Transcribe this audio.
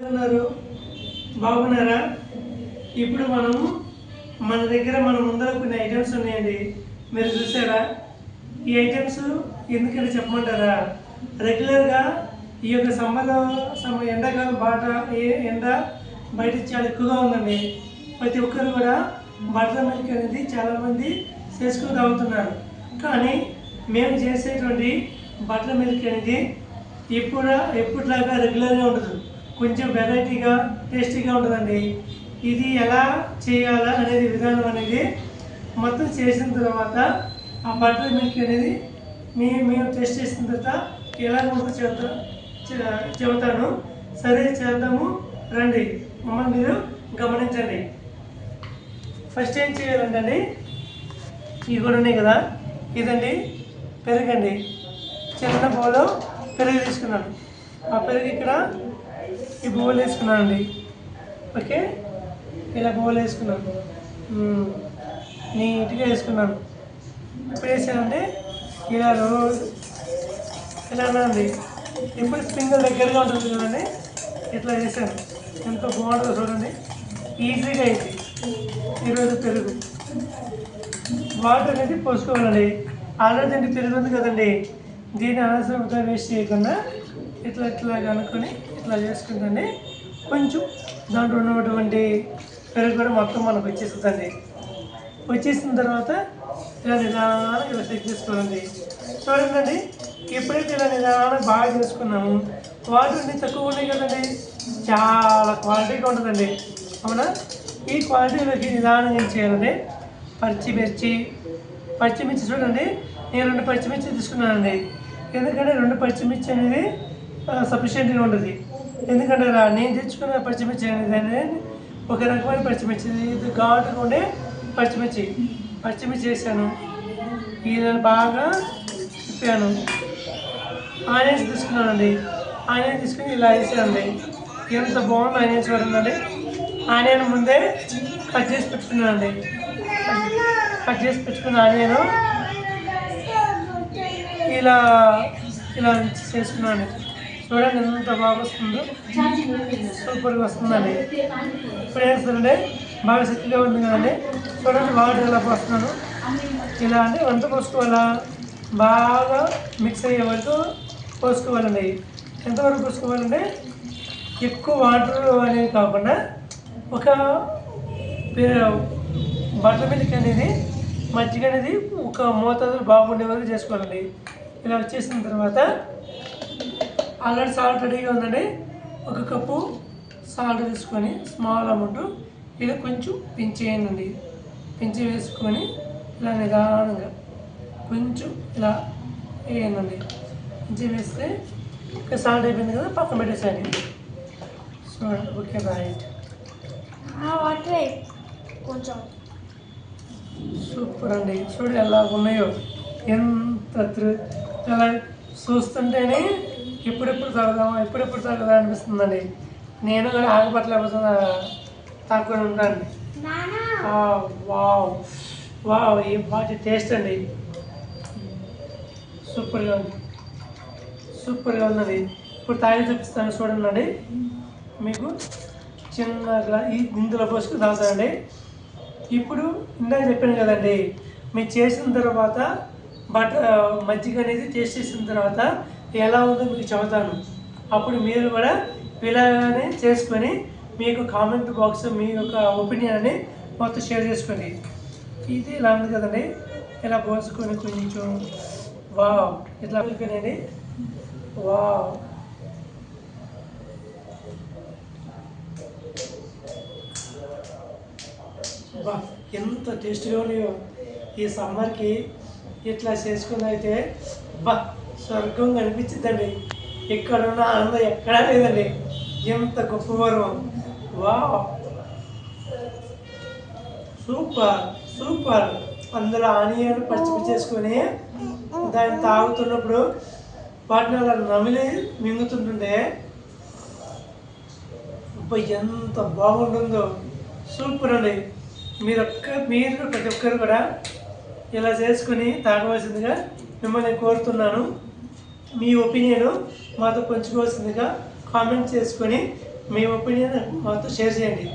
ఉన్నారు బాగున్నారా? ఇప్పుడు మన దగ్గర ముందర కొన్ని ఐటమ్స్ ఉన్నాయండి. మీరు చూసారా? ఈ ఐటమ్స్ ఎందుకంటే చెప్పమంటారా? రెగ్యులర్గా ఈ యొక్క ఎండాకాలం ఎండ బయట చాలా ఎక్కువగా ఉందండి. ప్రతి ఒక్కరు కూడా బటర్ మిల్క్ అనేది చాలామంది చేసుకుని తాగుతున్నారు. కానీ మేము చేసేటువంటి బటర్ మిల్క్ అనేది ఎప్పుడులాగా రెగ్యులర్గా ఉండదు. కొంచెం వెరైటీగా టేస్టీగా ఉంటుందండి. ఇది ఎలా చేయాలా అనేది విధానం అనేది మొత్తం చేసిన తర్వాత ఆ బటర్ మిల్క్ అనేది మేము టేస్ట్ చేసిన తర్వాత ఎలా ఉంటుందో చెబుతాను. సరే చేద్దాము రండి. మమ్మల్ని మీరు గమనించండి. ఫస్ట్ ఏం చేయాలంటే ఇవి కూడా ఉన్నాయి కదా, ఇదండి పెరుగండి. చిన్న బౌల్లో పెరుగు తీసుకున్నాను. ఆ పెరుగు ఇక్కడ ఈ బౌల్ వేసుకున్నానండి. ఓకే, ఇలా బౌల్ వేసుకున్నాను, నీట్గా వేసుకున్నాను. ఇప్పుడు వేసానంటే ఇలా ఇలా అండి. ఇప్పుడు ఫింగర్ దగ్గరగా ఉంటుంది కదండి, ఇట్లా వేసాను. ఎంతో బాగుంటుందో చూడండి. ఈజీగా అయింది. ఈరోజు పెరుగు వాటర్ అనేది పోసుకోవాలండి. ఆల్రెడీ అండి పెరుగు ఉంది కదండి, దీన్ని అనవసరంగా వేస్ట్ చేయకుండా ఇట్లా కనుక్కొని ఇట్లా చేసుకుందండి. కొంచెం దాంట్లో ఉన్నటువంటి పెరుగు కూడా మొత్తం మనకు వచ్చేస్తుందండి. వచ్చేసిన తర్వాత ఇలా నిదానంగా ఇలా చెక్ చేసుకోవాలండి. చూడండి, ఎప్పుడైతే ఇలా నిదానంగా బాగా చేసుకున్నాము, వాటర్ అన్ని తక్కువ ఉన్నాయి కదండి, చాలా క్వాలిటీగా ఉంటుందండి. అవునా? ఈ క్వాలిటీలోకి నిదానంగా ఏం చేయాలండి, పచ్చిమిర్చి చూడండి. నేను 2 పచ్చిమిర్చి తీసుకున్నానండి. ఎందుకంటే 2 పచ్చిమిర్చి అనేది సఫిషియెంట్గా ఉంటుంది. ఎందుకంటే నేను తెచ్చుకున్న పచ్చిమిర్చి అనేది ఒక రకమైన పచ్చిమిర్చి, ఇది ఘాటుగా ఉండే పచ్చిమిర్చి వేసాను. ఇది బాగా తిప్పాను. ఆనియన్స్ తీసుకున్నానండి. ఆనియన్ తీసుకుని ఇలా వేసానండి. ఎంత బాగుంది ఆనియన్స్ చూడండి. ఆనియన్ ముందే కట్ చేసి పెట్టుకున్నానండి. కట్ చేసి పెట్టుకున్న ఆనియన్ ఇలా చేసుకున్నాను. చూడండి ఎంత బాగా వస్తుందో, సూపర్గా వస్తుందండి. ఇప్పుడు వేస్తుందంటే బాగా సెట్గా ఉంది కదండి. చూడండి వాటర్ ఎలా పోస్తున్నాను. ఇలా అంటే వంట పోసుకోవాలా, బాగా మిక్స్ అయ్యే వరకు పోసుకోవాలండి. ఎంతవరకు పోసుకోవాలంటే ఎక్కువ వాటర్ అనేది కాకుండా ఒక బటర్ మిల్క్ అనేది మజ్జిగ అనేది ఒక మోతాదు బాగుండే వరకు చేసుకోవాలండి. ఇలా వచ్చేసిన తర్వాత ఆల్రెడీ సాల్ట్ రెడీగా ఉందండి. 1 కప్పు సాల్ట్ తీసుకొని స్మాల్ అమౌంట్ ఇలా కొంచెం పెంచేయండి. పెంచి వేసుకొని ఇలా నిదానంగా కొంచెం ఇలా వేయండి. పెంచి వేస్తే ఇంకా సాల్ట్ అయిపోయింది కదా, పక్కన పెట్టేసేయండి. చూడండి. Okay, right. కొంచెం సూపర్ అండి. చూడు ఎలా ఉన్నాయో, ఎంత అలా చూస్తుంటేనే ఎప్పుడెప్పుడు తాగుదా అనిపిస్తుందండి. నేను కానీ ఆగపట్టలేకపోతున్నా, తాగుకొని ఉంటాను. వావ్ వావ్, ఏం బాగా టేస్ట్ అండి. సూపర్గా ఉందండి. ఇప్పుడు తాగి చూపిస్తాను చూడండి. మీకు చిన్నగా ఈ ఇందులో పోసుకుని తాగుతానండి. ఇప్పుడు ఇందాక చెప్పాను కదండి, మీరు చేసిన తర్వాత మజ్జిగ అనేది టేస్ట్ చేసిన తర్వాత ఎలా ఉందో మీకు చెబుతాను. అప్పుడు మీరు కూడా ఇలాగానే చేసుకొని మీకు కామెంట్ బాక్స్ మీ యొక్క ఒపీనియన్ అని మొత్తం షేర్ చేసుకోండి. ఇది ఇలా ఉంది కదండి, ఇలా పోసుకొని కొంచెం వావ్ ఇట్లా అనుకునేది. వావ్, బా ఎంత టేస్ట్గా ఉన్నాయో. ఈ సమ్మర్కి ఇట్లా చేసుకుని అయితే బా స్వర్గం కనిపించిందండి. ఇక్కడ ఉన్న ఆనందం ఎక్కడా లేదండి. ఎంత గొప్పవారు. Wow, super. అందులో ఆనియన్ పచ్చిమిర్చి చేసుకొని దాన్ని తాగుతున్నప్పుడు వాటిని అలా నమిలి మింగుతుంటుండే ఎంత బాగుంటుందో. సూపర్ అండి. మీరు ప్రతి ఒక్కరు కూడా ఇలా చేసుకుని తాగవలసిందిగా మిమ్మల్ని కోరుతున్నాను. మీ ఒపీనియన్ మాతో పంచుకోవాల్సిందిగా కామెంట్ చేసుకొని మీ ఒపీనియన్ మాతో షేర్ చేయండి.